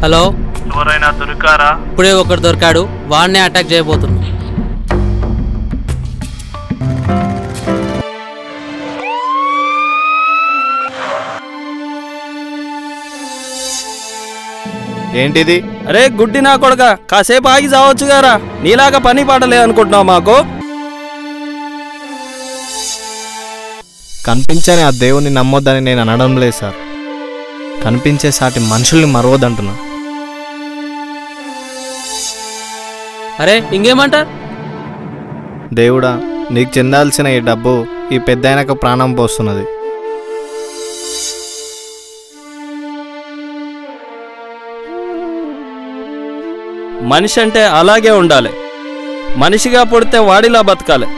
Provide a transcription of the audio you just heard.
Hello, ఎవరైనా దొరికారా? ఇప్పుడే ఒకడు దొరికాడు, వాడినే అటాక్ చేయబోతున్నా. ఏంటిది? అరే గుడ్డి నా కొడక, కాసేపు ఆగి చావచ్చు గారా. నీలాగా పని పాటలేదు అనుకుంటున్నావు మాకు? కనిపించని ఆ దేవుని నమ్మొద్దని నేను అనడం లేదు సార్. కనిపించే సాటి మనుషుల్ని మరవద్దంటున్నా. అరే ఇంకేమంటారు? దేవుడా, నీకు చెందాల్సిన ఈ డబ్బు ఈ పెద్దాయనకు ప్రాణం పోస్తున్నది. మనిషి అంటే అలాగే ఉండాలి. మనిషిగా పుడితే వాడిలా బతకాలి.